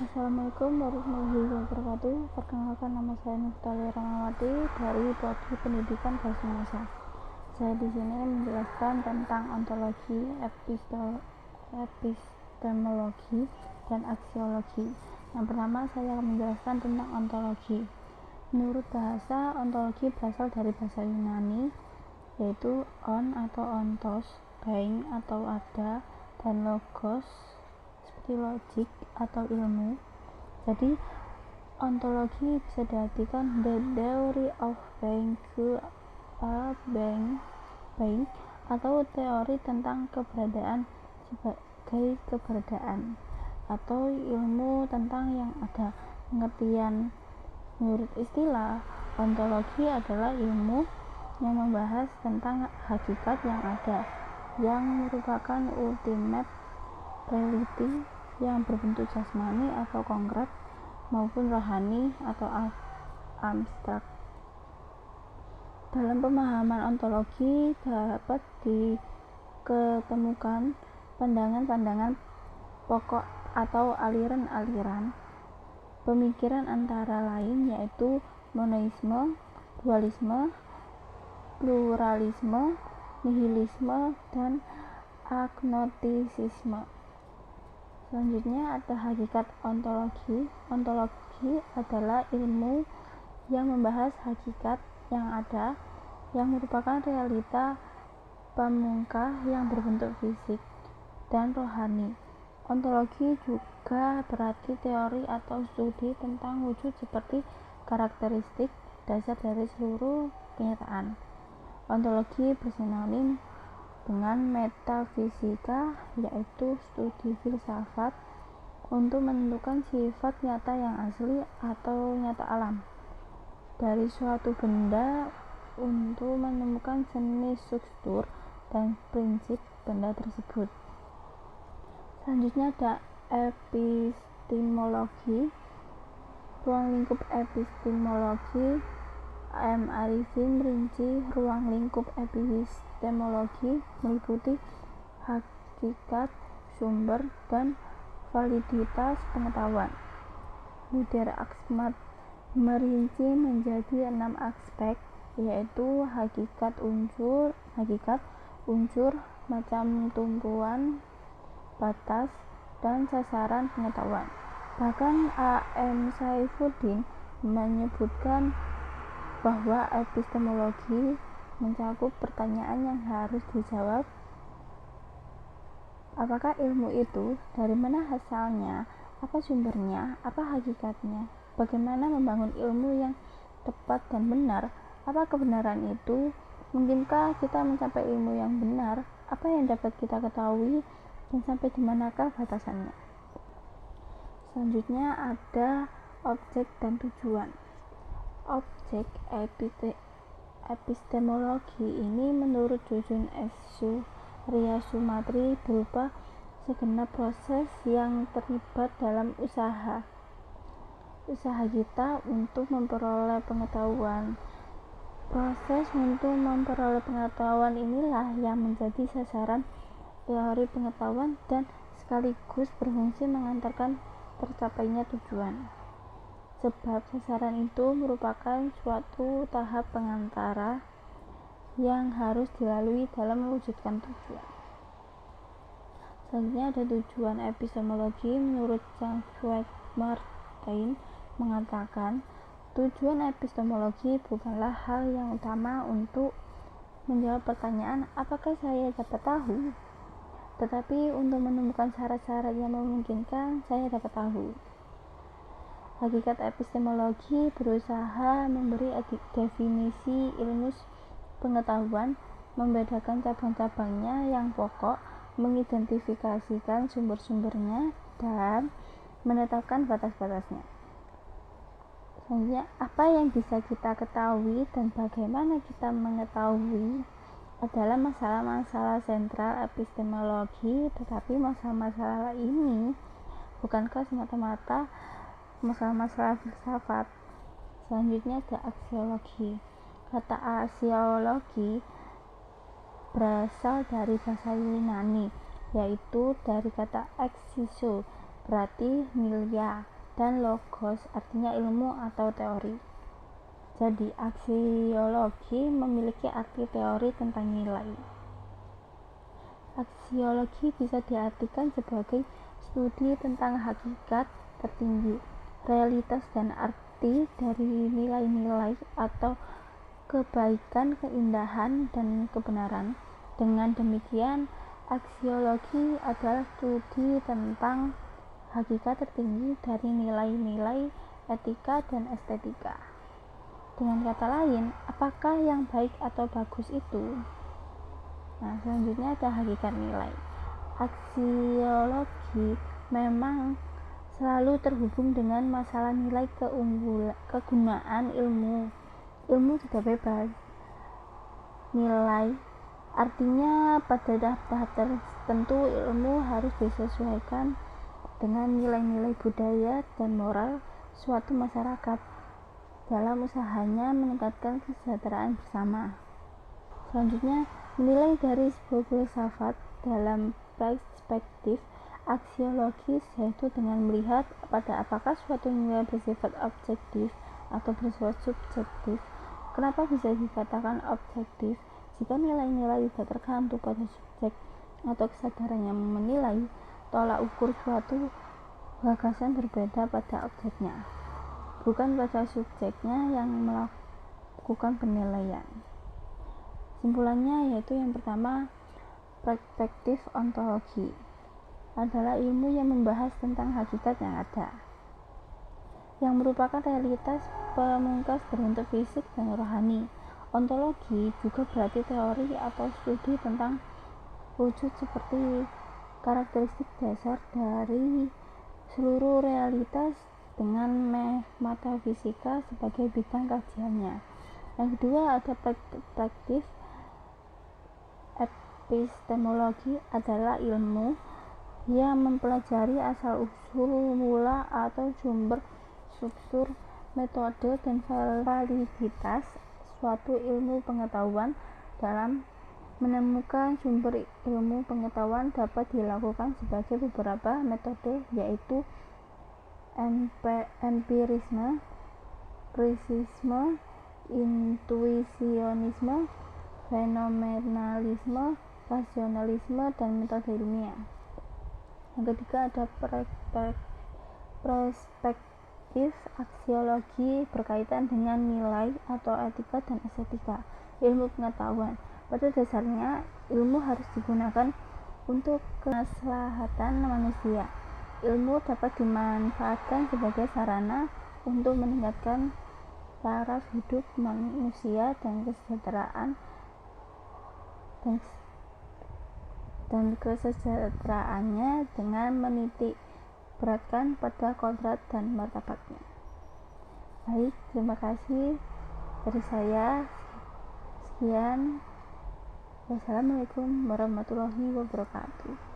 Assalamualaikum warahmatullahi wabarakatuh. Perkenalkan, nama saya Nuftali Ramawati dari Prodi Pendidikan Bahasa Indonesia. Saya di sini menjelaskan tentang ontologi, epistemologi, dan aksiologi. Yang pertama, saya akan menjelaskan tentang ontologi. Menurut bahasa, ontologi berasal dari bahasa Yunani, yaitu on atau ontos, being atau ada, dan logos seperti logik atau ilmu. Jadi ontologi bisa diartikan the theory of being being atau teori tentang keberadaan sebagai keberadaan, atau ilmu tentang yang ada. Pengertian menurut istilah, ontologi adalah ilmu yang membahas tentang hakikat yang ada, yang merupakan ultimate reality yang berbentuk jasmani atau konkret maupun rohani atau abstrak. Dalam pemahaman ontologi dapat diketemukan pandangan-pandangan pokok atau aliran-aliran pemikiran antara lain, yaitu monoisme, dualisme, pluralisme, nihilisme, dan agnostisisme. Selanjutnya ada hakikat ontologi. Ontologi adalah ilmu yang membahas hakikat yang ada, yang merupakan realita pamungkas yang berbentuk fisik dan rohani. Ontologi juga berarti teori atau studi tentang wujud seperti karakteristik dasar dari seluruh kenyataan. Ontologi bersinonim dengan metafisika, yaitu studi filsafat untuk menentukan sifat nyata yang asli atau nyata alam dari suatu benda untuk menemukan jenis, struktur, dan prinsip benda tersebut. Selanjutnya ada epistemologi. Ruang lingkup epistemologi. A.M. Arifin merinci ruang lingkup epistemologi meliputi hakikat, sumber, dan validitas pengetahuan. Huder Ahmad merinci menjadi 6 aspek, yaitu hakikat, unsur, macam tumpuan, batas, dan sasaran pengetahuan. Bahkan A.M. Saifuddin menyebutkan bahwa epistemologi mencakup pertanyaan yang harus dijawab. Apakah ilmu itu? Dari mana asalnya? Apa sumbernya? Apa hakikatnya? Bagaimana membangun ilmu yang tepat dan benar? Apa kebenaran itu? Mungkinkah kita mencapai ilmu yang benar? Apa yang dapat kita ketahui? Dan sampai di manakah batasannya? Selanjutnya ada objek dan tujuan. Objek epistemologi ini menurut Jujun S. Surya Sumantri berupa segenap proses yang terlibat dalam usaha kita untuk memperoleh pengetahuan. Proses untuk memperoleh pengetahuan inilah yang menjadi sasaran teori pengetahuan dan sekaligus berfungsi mengantarkan tercapainya tujuan. Sebab sasaran itu merupakan suatu tahap pengantara yang harus dilalui dalam mewujudkan tujuan. Selanjutnya ada tujuan epistemologi. Menurut Jean-Jacques Maritain mengatakan, tujuan epistemologi bukanlah hal yang utama untuk menjawab pertanyaan apakah saya dapat tahu, tetapi untuk menemukan syarat-syarat yang memungkinkan saya dapat tahu. Hakikat epistemologi berusaha memberi definisi ilmu pengetahuan, membedakan cabang-cabangnya yang pokok, mengidentifikasikan sumber-sumbernya, dan menetapkan batas-batasnya. Selanjutnya, apa yang bisa kita ketahui dan bagaimana kita mengetahui adalah masalah-masalah sentral epistemologi, tetapi masalah-masalah ini bukankah semata-mata masalah-masalah filsafat. Selanjutnya ada aksiologi. Kata aksiologi berasal dari bahasa Yunani, yaitu dari kata exiso berarti milia, dan logos artinya ilmu atau teori. Jadi aksiologi memiliki arti teori tentang nilai. Aksiologi bisa diartikan sebagai studi tentang hakikat tertinggi, realitas dan arti dari nilai-nilai atau kebaikan, keindahan, dan kebenaran. Dengan demikian, aksiologi adalah studi tentang hakikat tertinggi dari nilai-nilai etika dan estetika. Dengan kata lain, apakah yang baik atau bagus itu? Nah, selanjutnya ada hakikat nilai. Aksiologi memang selalu terhubung dengan masalah nilai kegunaan ilmu. Ilmu tidak bebas. Nilai artinya pada tahap tertentu ilmu harus disesuaikan dengan nilai-nilai budaya dan moral suatu masyarakat dalam usahanya meningkatkan kesejahteraan bersama. Selanjutnya, menilai dari sebuah filsafat dalam perspektif aksiologis yaitu dengan melihat pada apakah suatu nilai bersifat objektif atau bersifat subjektif. Kenapa bisa dikatakan objektif? Jika nilai-nilai tidak tergantung pada subjek atau kesadaran yang menilai, tolak ukur suatu gagasan berbeda pada objeknya, bukan pada subjeknya yang melakukan penilaian. Simpulannya yaitu yang pertama, perspektif ontologi adalah ilmu yang membahas tentang hakikat yang ada, yang merupakan realitas pemungkas berbentuk fisik dan rohani. Ontologi juga berarti teori atau studi tentang wujud seperti karakteristik dasar dari seluruh realitas dengan metafisika sebagai bidang kajiannya. Yang kedua ada perspektif epistemologi adalah ilmu yang mempelajari asal-usul mula atau sumber, struktur, metode, dan validitas suatu ilmu pengetahuan. Dalam menemukan sumber ilmu pengetahuan dapat dilakukan sebagai beberapa metode, yaitu empirisme, prisisme, intuisionisme, fenomenalisme, rasionalisme, dan metode ilmiah. Yang ketiga ada perspektif aksiologi berkaitan dengan nilai atau etika dan estetika ilmu pengetahuan. Pada dasarnya, ilmu harus digunakan untuk kemaslahatan manusia. Ilmu dapat dimanfaatkan sebagai sarana untuk meningkatkan taraf hidup manusia dan kesejahteraannya dengan menitik beratkan pada kodrat dan martabatnya. Baik, terima kasih dari saya. Sekian. Wassalamualaikum warahmatullahi wabarakatuh.